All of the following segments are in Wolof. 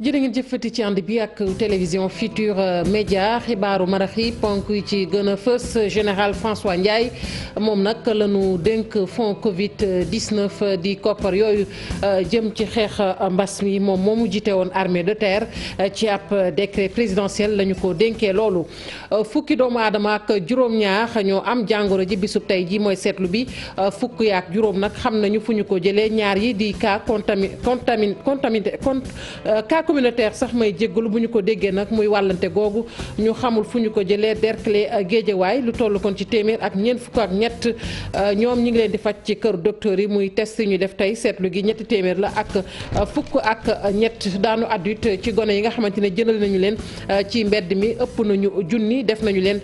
jërë ngeen jëfati ci ànd bi ak télévision Futur Média xibaaru marax yi ponk yi ci gën a fës général François Ndiaye moom nag la ñu dénk fonds Covid 19 di koppar yooyu jëm ci xeex mbas mi moom moomu jiite woon armée de terre ci ab décret présidentiel la ñu ko dénkee loolu. fukki doomu aadama ak juróom-ñaar ñoo am jàngoro ji bisub tey ji mooy seetlu bi fukk yaak juróom nag xam nañu fu ñu ko jëlee ñaar yi di cas cas communautaire sax may jéggalu bu ñu ko déggee nag muy wàllante googu ñu xamul fu ñu ko jëlee Derklé Géejawaay lu toll kon ci téeméer ak ñeent fukk ak ñett ñoom ñi ngi leen di faj ci kër docteur yi muy test yi ñu def tey seetlu gi ñetti téeméer la ak fukk ak ñett daanu adulte ci gone yi nga xamante ne jëndal nañu leen ci mbedd mi ëpp nañu junni def nañu leen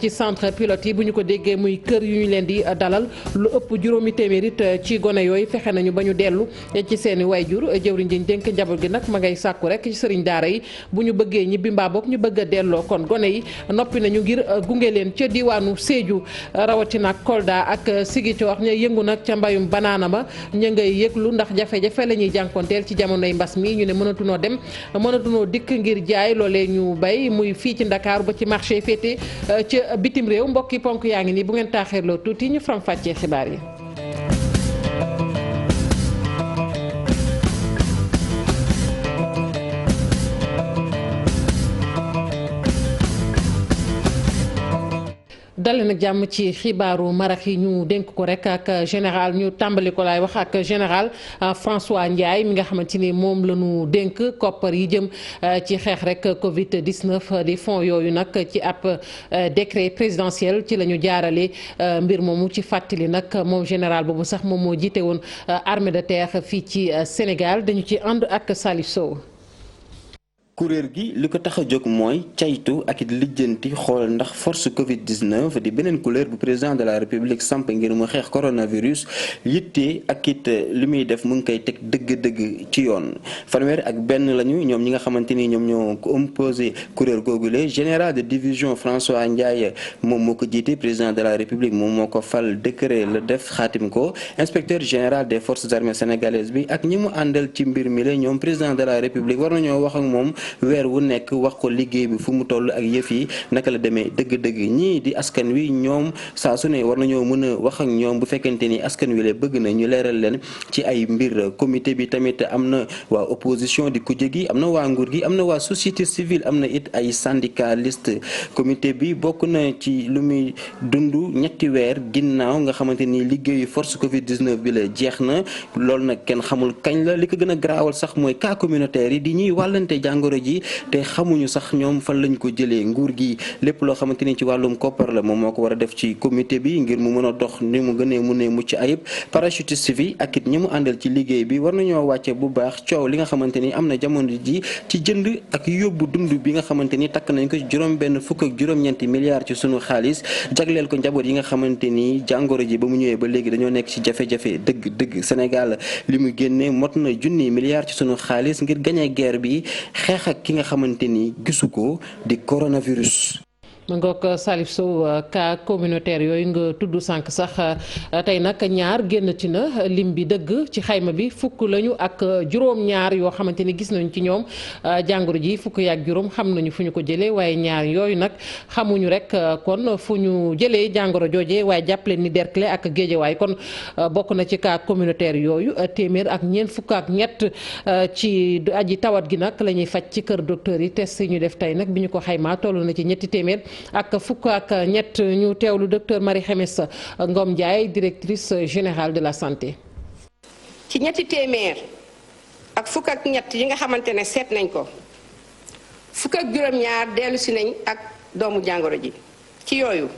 ci centre pilote yi bu ñu ko déggee muy kër yu ñu leen di dalal lu ëpp juróomi téeméer it ci gone yooyu fexe nañu ba ñu dellu ci seeni wayjur jëwriñ ji dénk njaboot gi nag ma ngay sàkku rek ci sëriñ daara yi bu ñu bëggee ñibbi mbaa boog ñu bëgg a delloo kon gone yi noppi nañu ngir gunge leen ca diwaanu Sédhiou rawatina ak Kolda ak Ziguinchor ña yëngu nag ca mbayum banaana ma ña ngay yëglu ndax jafe-jafe la ñuy jànkonteel ci jamonoy mbas mi ñu ne mënatunoo dem mënatunoo dikk ngir jaay loolee ñu bay muy fii ci Ndakaaru ba ci marché féete ca bitim réew mbokki ponk yaa ngi nii bu ngeen taaxeerloo tuuti ñu faram fàccee xibaar yi. dale nag jàmm ci xibaaru marax yi ñu dénk ko rek ak général ñu tàmbali ko laay wax ak général François Ndiaye mi nga xamante ni moom la ñu dénk koppar yi jëm ci xeex rek Covid 19 di fonds yooyu nag ci ab décret présidentiel ci la ñu jaarale mbir moomu ci fàttali nag moom général boobu sax moom moo jiite woon armée de terre fii ci Sénégal dañu ci ànd ak Salif Sow. kuréel gi li ko tax a jóg mooy caytu ak it lijjanti xool ndax force Covid 19 di beneen couleur bu président de la république samp ngir mu xeex coronavirus yitte ak it li muy def mu ngi koy teg dëgg-dëgg ci yoon. fanweer ak benn lañu ñoom ñi nga xamante ni ñoom ñoo composé kuréel googule général de division François Ndiaye moom moo ko jiite président de la république moom moo ko fal décret la def xaatim ko inspecteur général des forces armées sénégalaises bi ak ñi mu àndal ci mbir mi la ñoom président de la république war nañoo wax ak moom. weer wu nekk wax ko liggéey bi fu mu toll ak yëf yi naka la demee dëgg-dëgg ñii di askan wi ñoom saa su ne war nañoo mën a wax ak ñoom bu fekkente ni askan wi la bëgg na ñu leeral leen ci ay mbir comité bi tamit am na waa opposition di kujje gi am na waa nguur gi am na waa société civile am na it ay syndicaliste comité bi bokk na ci lu muy dund ñetti weer ginnaaw nga xamante ni liggéeyu force Covid 19 bi la jeex na loolu nag kenn xamul kañ la li ko gën a garaawal sax mooy cas communautaire yi di ñuy wàllante jàngoro ji te xamuñu sax ñoom fan lañ ko jëlee nguur gi lépp loo xamante ni ci wàllum koppar la moom moo ko war a def ci comité bi ngir mu mën a dox ni mu gënee mu ne mucc ayib parachutiste bi ak it ñi mu àndal ci liggéey bi war nañoo wàcce bu baax coow li nga xamante ni am na jamono ji ci jënd ak yóbbu dund bi nga xamante ni takk nañ ko ci juróom-benn fukk ak juróom-ñeenti milliards ci sunu xaalis jagleel ko njaboot yi nga xamante ni jàngoro ji ba mu ñëwee ba léegi dañoo nekk ci jafe-jafe dëgg Sénégal li mu génne mot na junni milliards ci sunu xaalis ngir gañe guerre bi xeex ak ki nga xamante ni gisu ko di coronavirus. ma ngoog Salif Sow cas communautaire yooyu nga tudd sànq sax tey nag ñaar génnati na lim bi dëgg ci xayma bi fukk lañu ak juróom-ñaar yoo xamante ni gis nañu ci ñoom jàngoro ji fukk yaak juróom xam nañu fu ñu ko jëlee waaye ñaar yooyu nag xamuñu rek kon fu ñu jëlee jàngoro jooje waaye jàppale ni Derklé ak Géejawaay kon bokk na ci cas communautaire yooyu téeméer ak ñeent fukk ak ñett ci aji tawat gi nag la ñuy faj ci kër docteur yi test yi ñu def tey nag bi ñu ko xaymaa toll na ci ñetti téeméer. ak fukk ak ñett ñu teewlu docteur Marie Khemesse Ngom Ndiaye directrice générale de la santé. ci ñetti téeméer ak fukk ak ñett yi nga xamante ne seet nañ ko fukk ak juróom-ñaar dellu si nañ ak doomu jàngoro ji ci yooyu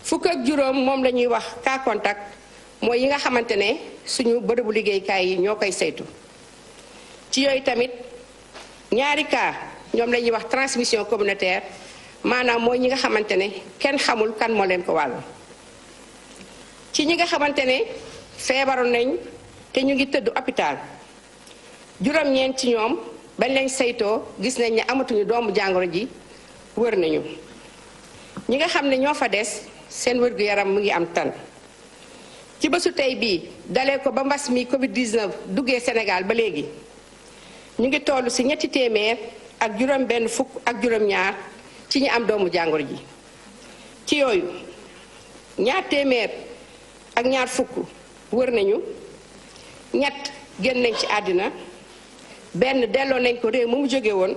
fukk ak juróom moom la ñuy wax cas contact mooy yi nga xamante ne suñu bërëbu liggéeykaay yi ñoo koy saytu ci yooyu tamit ñaari cas ñoom la ñuy wax transmission communautaire. maanaam mooy ñi nga xamante ne kenn xamul kan moo leen ko wàll ci ñi nga xamante ne feebaroon nañ te ñu ngi tëdd hôpital juróom-ñeent ci ñoom bañ leen saytoo gis nañ ne amatuñu doomu jàngoro ji wër nañu ñi nga xam ne ñoo fa des seen wér-gu-yaram mu ngi am tan ci bésu tey bii dalee ko ba mbas mi Covid 19 duggee Sénégal ba léegi ñu ngi toll ci ñetti téeméer ak juróom benn fukk ak juróom-ñaar ci ñi am doomu jàngoro ji ci yooyu ñaar téeméer ak ñaar fukk wër nañu ñett génn nañ ci àddina benn delloo nañ ko réew mu jóge woon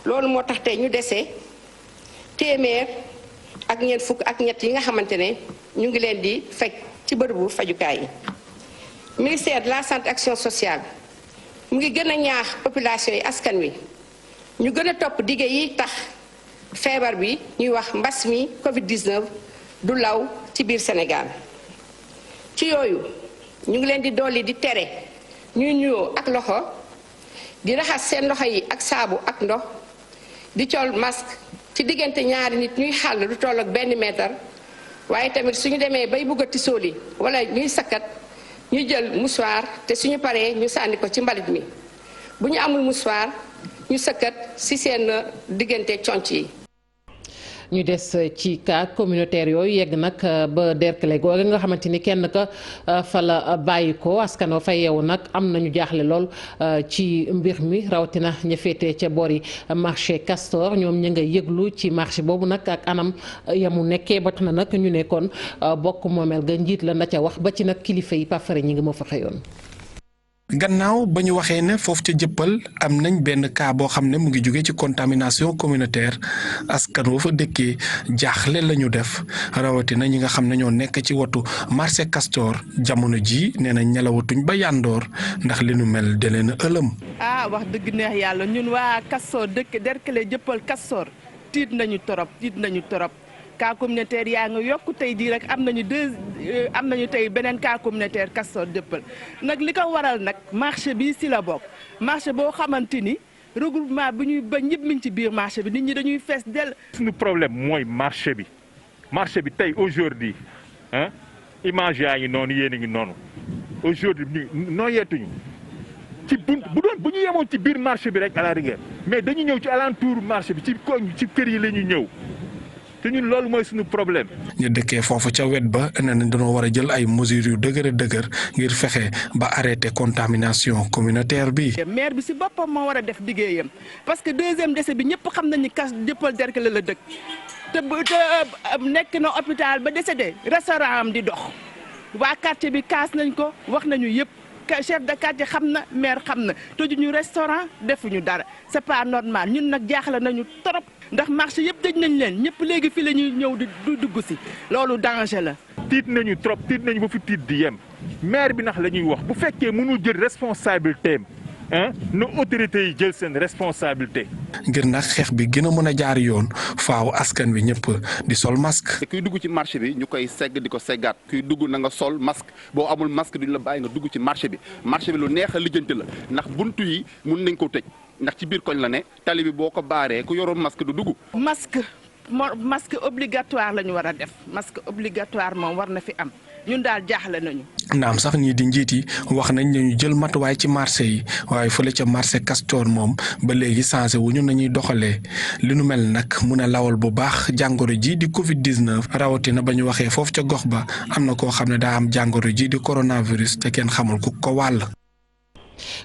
loolu moo tax tey ñu dese téeméer ak ñeent fukk ak ñett yi nga xamante ne ñu ngi leen di faj ci bërëbu fajukaay yi. ministère de la santé action sociale mu ngi gën a ñaax population yi askan wi ñu gën a topp dige yi tax feebar bi ñuy wax mbas mi Covid-19 du law ci biir Sénégal ci yooyu ñu ngi leen di dolli di tere ñuy nuyoo ak loxo di raxas seen loxo yi ak saabu ak ndox di col masque ci diggante ñaari nit ñuy xàll lu toll ak benn mètre waaye tamit suñu demee bay bugg a tisooli wala ñuy sakkat ñu jël mouchoir te suñu paree ñu sànni ko ci mbalit mi bu ñu amul mouchoir ñu sëkkat ci seen diggante conc yi. ñu des ci cas communautaire yooyu yegg nag ba Derklé googu nga xamante ni kenn ka fa la bàyyi ko askan wa fa yeewu nag am nañu jaaxle lool ci mbir mi rawatina ña féetee ca boori marché Castor ñoom ña nga yëglu ci marché boobu nag ak anam yamu nekkee ba tax na nag ñu nekkoon bokk moomeel ga njiit la na ca wax ba ci nag kilifa yi pafare ñi ngi moo fa xëyoon. gannaaw ba ñu waxee ne foofu ca jëppal am nañ benn cas boo xam ne mu ngi jóge ci contamination communautaire askan wa fa dëkkee jaaxle la ñu def rawatina ñi nga xam ne ñoo nekk ci watu marché Castor jamono ji nee na ñelawatuñ ba yàndoor ndax li nu mel da leen a ëlëm. wax dëgg neex yàlla ñun waa Castor dëkk Derklé jëppal Castor tiit nañu torop cas communautaire yaa ngi yokk tey jii rek am nañu tey beneen cas communautaire Castor jëppal nag li ko waral nag marché bi si la bokk marché boo xamante ni regroupement bi ñuy ba ñëpp mi ci biir marché bi nit ñi dañuy fees dell. suñu problème mooy marché bi tey aujourd'hui image yaa ngi noonu yéen a ngi noonu aujourd'hui noo yeetuñu ci bu ñu yemoon ci biir marché bi rek à la rigueur mais dañu ñëw ci alentour marché bi ci koñ ci kër yi la ñu ñëw. te ñun loolu mooy suñu problème. ñu dëkkee foofu ca wet ba nee nañ dañoo war a jël ay mesures yu dëgër ngir fexe ba arrêter contamination communautaire bi. maire bi si boppam moo war a def liggéeyam parce que deuxième décès bi ñëpp xam nañu kas jëppal Derklé la dëkk te nekk na hôpital ba décédé restaurant am di dox waa quartier bi kaas nañ ko wax nañu yëpp. chef de quartier xam na maire xam na tëjuñu restaurant defuñu dara c'est pas normal ñun nag jaaxle nañu trop ndax marché yëpp tëj nañ leen ñëpp léegi fii la ñuy ñëw di dugg si loolu danger la. tiit nañu trop tiit nañu ba fi tiit di yem maire bi nax la ñuy wax bu fekkee mënul jël responsabilité am na autorités yi jël seen responsabilité. ngir nag xeex bi gën a mën a jaar yoon faaw askan wi ñëpp di sol masque. kuy dugg ci marché bi ñu koy segg di ko seggaat kuy dugg na nga sol masque boo amul masque duñ la bàyyi nga dugg ci marché bi lu neex a lijjanti la ndax buntu yi mun nañ ko tëj ndax ci biir koñ la ne tali bi boo ko baaree ku yoroon masque du dugg. masque obligatoire la ñu war a def masque obligatoire moom war na fi am ñun daal jaaxle nañu. naam sax ñii di njiit yi wax nañ ne ñu jël matuwaay ci marché yi waaye fële ca marché Castor moom ba léegi changé wu ñu nañuy doxalee li nu mel nag mun a lawal bu baax jàngoro ji di Covid-19 rawatina ba ñu waxee foofu ca gox ba am na koo xam ne daa am jàngoro ji di coronavirus te kenn xamul ku ko wàll.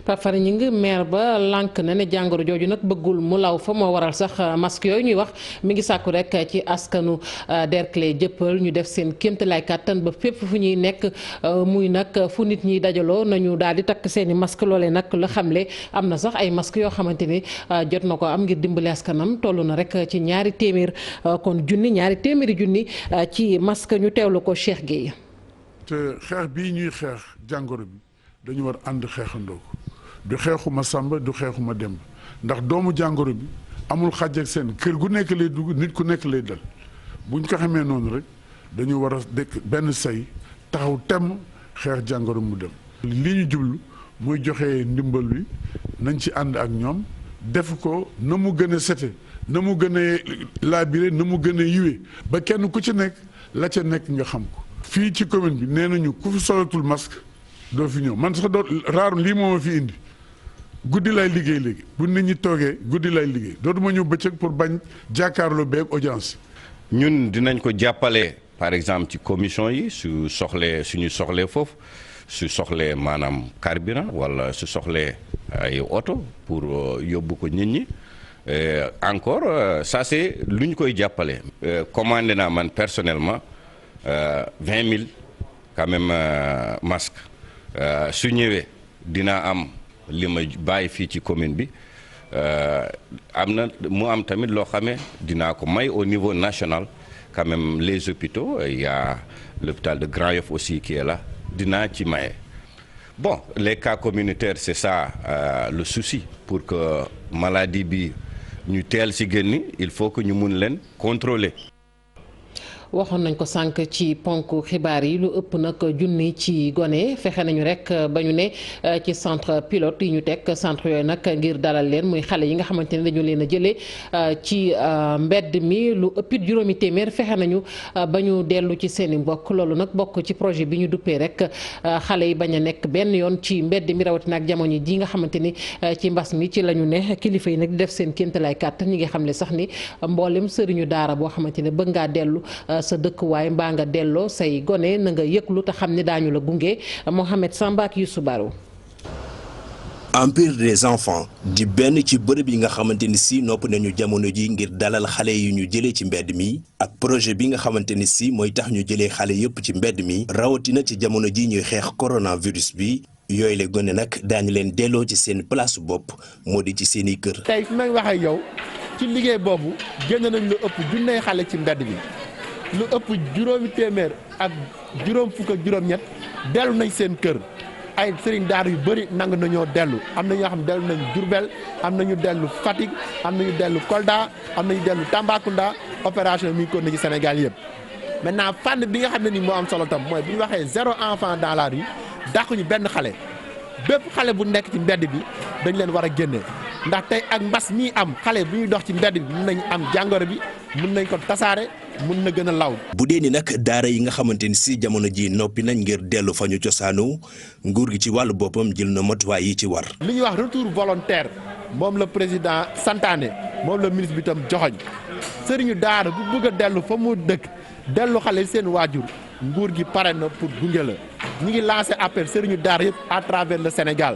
Pape Fara ñi ngi maire ba lànk na ne jàngoro jooju nag bëggul mu law fa moo waral sax masque yooyu ñuy wax mi ngi sàkku rek ci askanu Derklé jëppal ñu def seen kéemtalaay kàttan ba fépp fu ñuy nekk muy nag fu nit ñi dajaloo nañu daal di takk seeni masque loolee nag la xamle am na sax ay masque yoo xamante ni jot na ko am ngir dimbali askanam toll na rek ci ñaari téeméeri junni ci masque ñu teewlu ko Cheikh Gueye. te xeex bii ñuy xeex jàngoro bi dañu war ànd xeexandoo ko du xeexuma Samba du xeexuma Demba ndax doomu jàngoro bi amul xàjj ak seen kër gu nekk lay dugg nit ku nekk lay dal buñ ko xamee noonu rek dañu war a dëkk benn say taxaw temm xeex jàngoro mu dem. li ñu jublu muy joxe ndimbal bi nañ ci ànd ak ñoom def ko na mu gën a sete na mu gën a laabire na mu gën a yiwee ba kenn ku ci nekk la ca nekk nga xam ko. fii ci commune bi nee nañu ku fi solatul masque doo fi ñëw man sax doo raaru lii moo ma fi indi guddi lay liggéey léegi bu nit ñi toogee guddi lay liggéey dootuma ñëw bëccëg pour bañ jàkkaarloo beeg audience. ñun dinañ ko jàppale par exemple ci commission yi suñu soxlee foofu su soxlee maanaam carburant wala su soxlee ay oto pour yóbbu ko nit ñi encore ça c'est lu ñu koy jàppale. commandé naa man personnellement 20 000 quand même masques su ñëwee dinaa am li ma bàyyi fii ci commune bi mu am tamit loo xamee dinaa ko may au niveau national quand même les hôpitaux il y a l'hôpital de Grand Yoff aussi qui est là dinaa ci maye. Bon, les cas communautaires, c'est ça le souci. Pour que maladie bi ñu teel ci génni, il faut que ñu mun leen contrôler. waxoon nañ ko sànq ci ponk xibaar yi lu ëpp nag junni ci gone fexe nañu rek ba ñu ne ci centre pilote yi ñu teg centre yooyu nag ngir dalal leen muy xale yi nga xamante ne dañu leen a jëlee ci mbedd mi lu ëppit juróomi téeméer fexe nañu ba ñu dellu ci seen i mbokk loolu nag bokk ci projet bi ñu duppee rek xale yi bañ a nekk benn yoon ci mbedd mi rawatina ak jamono ji nga xamante ni ci mbas mi ci la ñu ne kilifa yi nag di def seen kéemtalaay kàttan ñi nga xam ne sax ni mboolem sëriñu daara boo xamante ne bëgg ngaa dellu sa dëkkuwaay mbaa nga delloo say gone na nga yëglu te xam ne daañu la gunge Mohamed Samba ak Youssou Baro. Empire des enfants di benn ci bërëb yi nga xamante ni si nopp nañu jamono ji ngir dalal xale yi ñu jëlee ci mbedd mi ak projet bi nga xamante ni si mooy tax ñu jëlee xale yëpp ci mbedd mi rawatina ci jamono ji ñuy xeex coronavirus bi yooyu la gone nag daañu leen delloo ci seen place bopp moo di ci seen i kër. tey fi may waxee yow ci liggéey boobu génn nañ lu ëpp junney xale ci mbedd bi. lu ëpp juróomi téeméer ak juróom fukk ak juróom-ñett dellu nañ seen kër ay sëriñ daara yu bëri nangu nañoo dellu am na ñoo xam dellu nañ Diourbel am nañu dellu Fatick am nañu dellu Kolda am nañu dellu Tambacounda opération mi ngi ko ci Sénégal yëpp. maintenant fànn bi nga xam ne ni moo am solo tam mooy bu ñu waxee 0 enfant dans la rue dàquñu benn xale bépp xale bu nekk ci mbedd bi dañ leen war a génne ndax tey ak mbas mii am xale bu ñuy dox ci mbedd bi mun nañ am jàngoro bi mun nañ ko tasaare. mun na gën a law. bu dee ni nag daara yi nga xamante ni si jamono ji noppi nañ ngir dellu fa ñu cosaanu nguur gi ci wàllu boppam jël na matuwaay yi ci war. li ñuy wax retour volontaire moom la président santaane moom la ministre bi tam joxoñ sëriñu daara bu bëgg a dellu fa mu dëkk dellu xale seen waajur nguur gi pare na pour gunge la ñu ngi lancé appel sëriñu daara yëpp à travers le Sénégal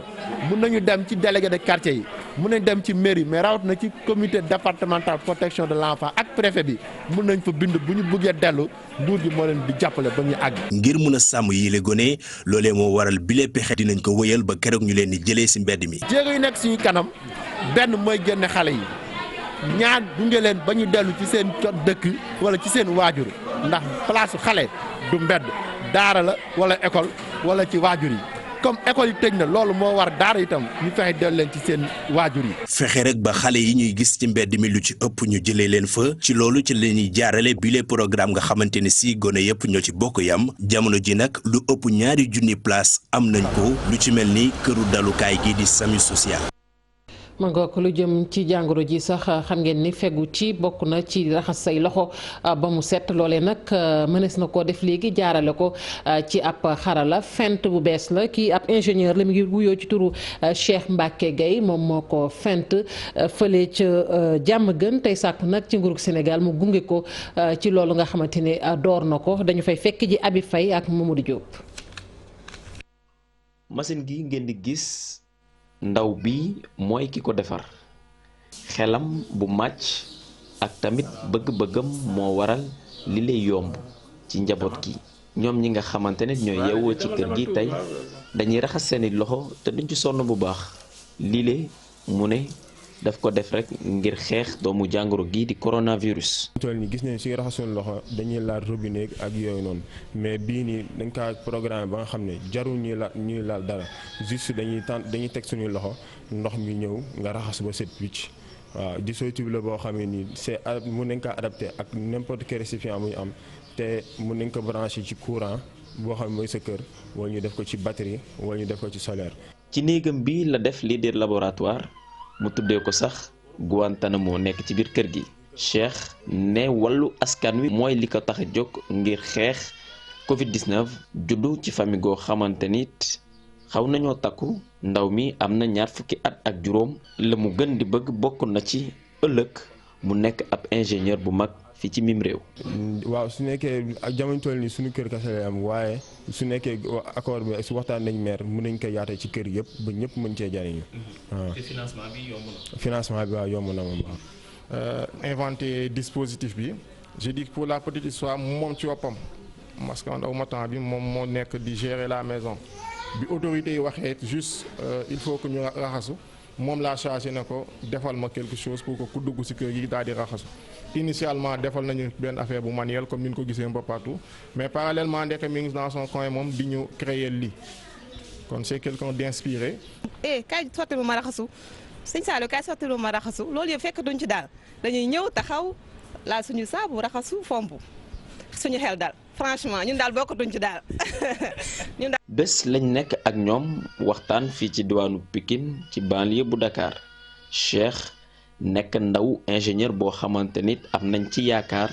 mun nañu dem ci délégué de quartier yi mun nañ dem ci mairie mais rawat na ci comité départemental protection de l'enfant ak préfet bi mun nañ fa bind bu ñu bëggee dellu nguur gi moo leen di jàppale ba ñu àgg. ngir mun a sàmm yi le gone loolee moo waral bile pexe dinañ ko wëyal ba keroog ñu leen di jëlee si mbedd mi. jéego yi nekk suñu kanam benn mooy génne xale yi ñaar gunge leen ba ñu dellu ci seen dëkk wala ci seen waajur ndax place xale du mbedd daara la wala école wala ci waajur yi. comme école yi tëj na loolu moo war daara itam ñu fexe dellu leen ci seen waajur yi. fexe rek ba xale yi ñuy gis ci mbedd mi lu ci ëpp ñu jëlee leen fa ci loolu ci la ñuy jaarale bile programme nga xamante ne si gone yëpp ñoo ci bokk yam jamono ji nag lu ëpp 2 junni place am nañ ko lu ci mel ni këru dalukaay gi di SAMU social. ma ngoog lu jëm ci jàngoro ji sax xam ngeen ni fegu ci bokk na ci raxas say loxo ba mu set loolee nag mënees na koo def léegi jaarale ko ci ab xarala fent bu bees la kii ab ingénieur la mu ngi wuyoo ci turu Cheikh Mbacke Gueye moom moo ko fent fële ca jàmm gën tey sàkku nag ci nguurug Sénégal mu gunge ko ci loolu nga xamante ne door na ko dañu fay fekk ji Abi Faye ak Mamadou Diop. machine gi ngeen di gis. ndaw bi mooy ki ko defar xelam bu màcc ak tamit bëgg-bëggam moo waral li lay yomb ci njaboot gi ñoom ñi nga xamante ne ñooy yeewoo ci kër gi tey dañuy raxas seeni loxo te duñ ci sonn bu baax lii mu ne daf ko def rek ngir xeex doomu jàngoro gi di coronavirus. tool ni gis nañ suñu raxas suñu loxo dañuy laal robinet ak yooyu noonu mais bii nii dañ kaa programme ba nga xam ne jarul ñuy laal dara juste dañuy teg suñuy loxo ndox mi ñëw nga raxas ba set wicc waaw dispositif la boo xam ne nii c'est mun nañ kaa adapté ak n'importe quel récipient bu ñu am te mun nañ ko branché ci courant boo xam ne mooy sa kër wala ñu def ko ci batterie wala ñu def ko ci solaire. ci néegam bi la def lii di laboratoire. mu tuddee ko sax Guantanamo nekk ci biir kër gi Cheikh ne wàllu askan wi mooy li ko tax a jóg ngir xeex Covid-19 juddu ci famille goo xamante nit xaw nañoo takku ndaw mi am na 20 at ak juróom la mu gën di bëgg bokk na ci ëllëg mu nekk ab ingénieur bu mag fii ci mim réew. waaw su nekkee ak jamono toll nii suñu kër kese lay am waaye su nekkee accord bi su waxtaan nañ maire mën nañ ko yaate ci kër yëpp ba ñëpp mën cee jariñu. waaw te financement bi yomb na. financement bi waaw yomb na moom waaw. inventé dispositif bi je dis pour la petite histoire moom ci woppam parce que ndaw ma temps bi moom moo nekk di gérer la maison bi autorité yi waxee juste il faut que ñu raxasu moom laa chargé na ko defal ma quelque chose pour que ku dugg ci kër yi daal di raxasu initialement defal nañu benn affaire bu manuel comme ni ñu ko gisee un peu partout mais parallèlement ndeke mi ngi dans son coin moom di ñu créer lii kon c'est quelqu'un d'inspiré. kaay sotti ma raxasu sëñ Saliou kaay sotti ma raxasu loolu yëpp fekk duñ ci daal dañuy ñëw taxaw laal suñu saabu raxasu fomp suñu xel daal franchement ñun daal bokkatuñ ci daal ñun daal. bés lañ nekk ak ñoom waxtaan fii ci diwaanu Pikine ci banlieue bu Dakar Cheikh nekk ndaw ingénieur boo xamante nit am nañ ci yaakaar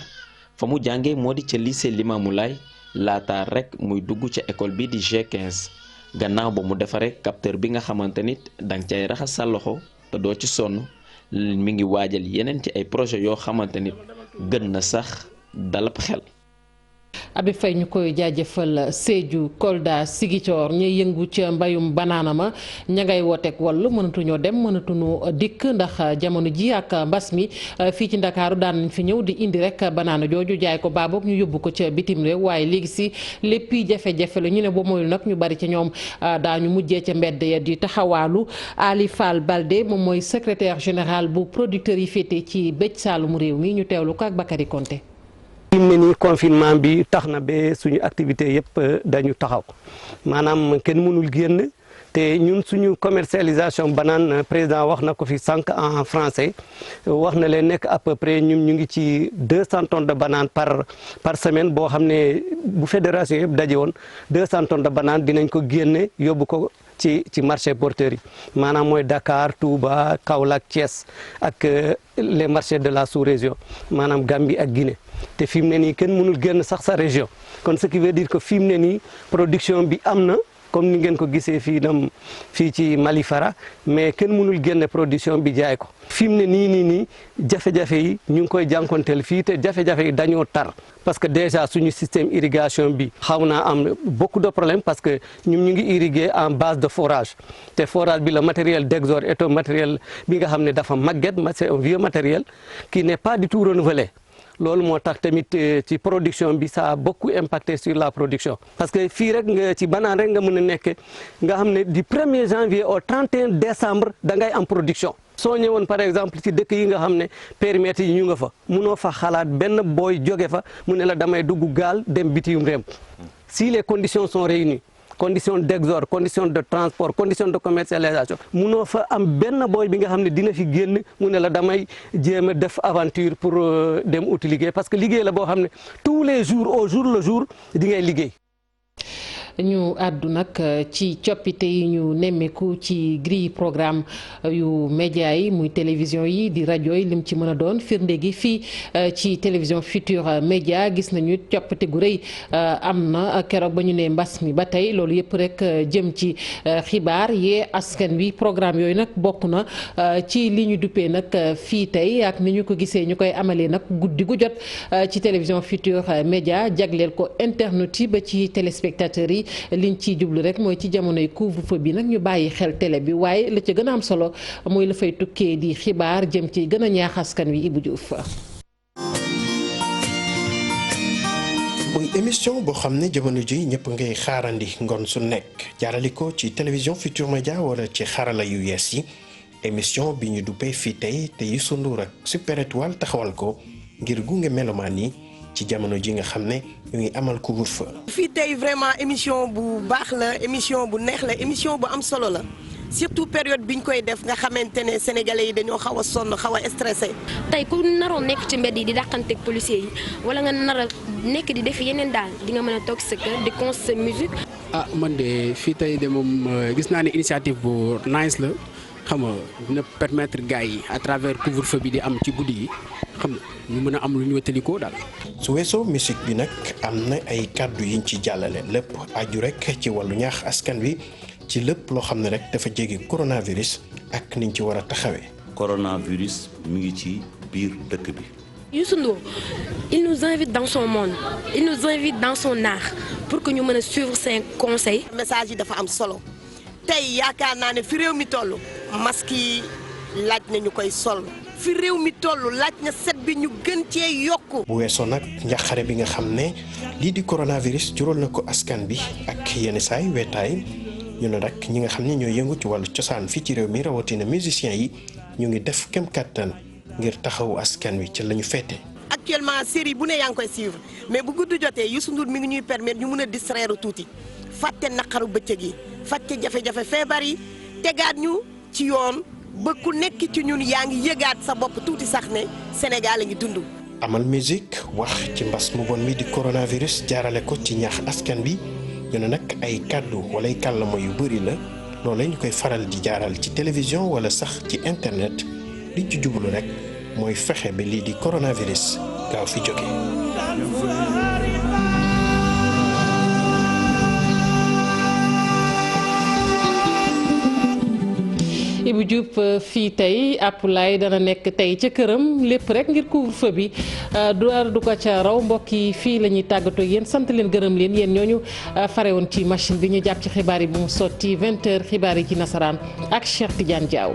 fa mu jàngee moo di ca lycée Limamoulaye laata rek muy dugg ca école bi di G15 gannaaw ba mu defaree capteur bi nga xamante nit danga cay raxas sa loxo te doo ci sonn mi ngi waajal yeneen ci ay projet yoo xamante nit gën na sax dalab xel. Abi Faye ñu koy jaajëfal. Sédhiou Kolda Ziguinchor ñuy yëngu ca mbayum banaana ma ña ngay wooteek wallu mënatuñoo dem mënatuñu dikk ndax jamono ji ak mbas mi fii ci Ndakaaru daan nañ fi ñëw di indi rek banaana jooju jaay ko baaboog ñu yóbbu ko ca bitim réew waaye léegi si léppi jafe-jafe la ñu ne ba moyul nag ñu bari ca ñoom daañu mujjee ca mbedd ya di taxawaalu. Ali Fall Balde moom mooy secrétaire général bu producteurs yi féete ci bëj saalumu réew mi ñu teewlu ko ak Bakary Konté. fi mu ne nii confinement bi tax na ba suñu activité yëpp dañu taxaw maanaam kenn mënul génn te ñun suñu commercialisation banane président wax na ko fi sànq en français wax na leen nekk à peu près ñun ñu ngi ci 200 tonnes de banane par semaine boo xam ne bu fédération yëpp daje woon 200 tonnes de banane dinañ ko génne yóbbu ko ci marché porteurs yi maanaam mooy Dakar Touba Kaolack Thiès ak les marchés de la sous-région maanaam Gambie ak Guinée te fi mu ne nii kenn mënul génn sax sa région kon ce qui veut dire que fi mu ne nii production bi am na comme ni ngeen ko gisee fii ci Malifara mais kenn mënul génne production bi jaay ko fi mu ne nii jafe-jafe yi ñu ngi koy jànkonteel fii te jafe-jafe yi dañoo tar parce que déjà suñu système irrigation bi xaw naa am beaucoup de problèmes parce que ñun ñu ngi irriguer en base de forage te forage bi le matériel d'Exor est un matériel bi nga xam ne dafa màgget c'est un vieux matériel qui n'est pas du tout renouvelé. loolu moo tax tamit ci production bi ça a beaucoup impacté sur la production parce que fii rek nga ci banaan rek nga mën a nekk nga xam ne du 1er janvier au 31 décembre da ngay am production soo ñëwoon par exemple ci dëkk yi nga xam ne périmètres yi ñu nga fa munoo fa xalaat benn booy jóge fa mu ne la damay dugg gaal dem bitim réew si les conditions sont réunies conditions d'exor conditions de transport conditions de commercialisation munoo fa am benn booy bi nga xam ne dina fi génn mu ne la damay jéem a def aventure pour dem uti liggéey parce que liggéey la boo xam ne tous les jours au jour le jour di ngay liggéey. ñu àddu nag ci coppite yi ñu nemmeeku ci grille programme yu média yi muy télévision yi di rajo yi lim ci mën a doon firnde gi fii ci télévision Futurs Médias gis nañu coppite gu rëy am na keroog ba ñu ne mbas mi ba tey loolu yëpp rek jëm ci xibaar yee askan wi programme yooyu nag bokk na ci li ñu duppee nag fii tey ak ni ñu ko gisee ñu koy amalee nag guddi gu jot ci télévision Futurs Médias jagleel ko internet yi ba ci téléspectateurs yi. liñ ciy jublu rek mooy ci jamonoy couvre-feu bi nag ñu bàyyi xel télé bi waaye la ca gën a am solo mooy la fay tukkee di xibaar jëm ci gën a ñaax askan wi Ibou Diouf. muy émission boo xam ne jamono ji ñëpp ngay xaarandi ngoon su nekk jaarale ko ci télévision Futurs Médias wala ci xarala yu yees yi émission bi ñu duppee fii tey te Youssou Ndour ak Super Étoile taxawal ko ngir gunge melomaan yi ci jamono ji nga xam ne ñu ngi amal couvre-feu. fii tey vraiment émission bu baax la émission bu neex la émission bu am solo la surtout période biñ koy def nga xamante ne sénégalais yi dañoo xaw a sonn xaw a stressé. tey ku naroon nekk ci mbedd yi di dàqanteeg policiers yi wala nga nar a nekk di def yeneen daal di nga mën a toog sa kër di consommer musique. ah man de fii tey de moom gis naa ne initiative bu nice la xam nga dina permettre gars yi à travers couvre-feu bi di am ci guddi yi. xam nga ñu mën a am lu ñu wétalikoo daal. su weesoo musique bi nag am na ay kàddu yiñ ci jàllale lépp aju rek ci wàllu ñaax askan wi ci lépp loo xam ne rek dafa jege coronavirus ak niñ ci war a taxawee. coronavirus mi ngi ci biir dëkk bi Youssou Ndour il nous invite dans son monde il nous invite dans son art pour que ñu mën a suivre ses conseils. message yi dafa am solo tey yaakaar naa ne fi réew mi toll masque yi laaj na ñu koy sol fi réew mi toll laaj na set bi ñu gën cee yokku. bu weesoo nag njaqare bi nga xam ne lii di coronavirus jural na ko askan bi ak yenn saay weetaay ñu ne nag ñi nga xam ne ñoo yëngu ci wàllu cosaan fii ci réew mi rawatina musiciens yi ñu ngi def kem kàttan ngir taxawu askan wi ci la ñu féete. actuellement série bu ne yaa ngi koy suivre mais bu gudd jotee Youssou Ndour mi ngi ñuy permettre ñu mën a distraire tuuti fàtte naqaru bëccëg yi fàtte jafe-jafe feebar yi tegaat ñu ci yoon ba ku nekk ci ñun yaa ngi yëgaat sa bopp tuuti sax ne Sénégal a ngi dund. amal musique wax ci mbas mu bon mi di coronavirus jaarale ko ci ñaax askan bi ñu ne nag ay kàddu wala ay kàllama yu bëri la loolu ñu koy faral di jaaral ci télévision wala sax ci internet li ci jublu rek mooy fexe ba lii di coronavirus gaaw fi jóge. Ibou Diop fii tey Apulaay dana nekk tey ca këram lépp rek ngir couvre-feu bi du ko ca raw mbokk yi fii la ñuy tàggatoo yéen sant leen gërëm leen yéen ñooñu fare woon ci machine bi ñu jàpp ci xibaar yi bu mu sotti 20h xibaar yi ci nasaraan ak Cheikh Tidiane Diaw.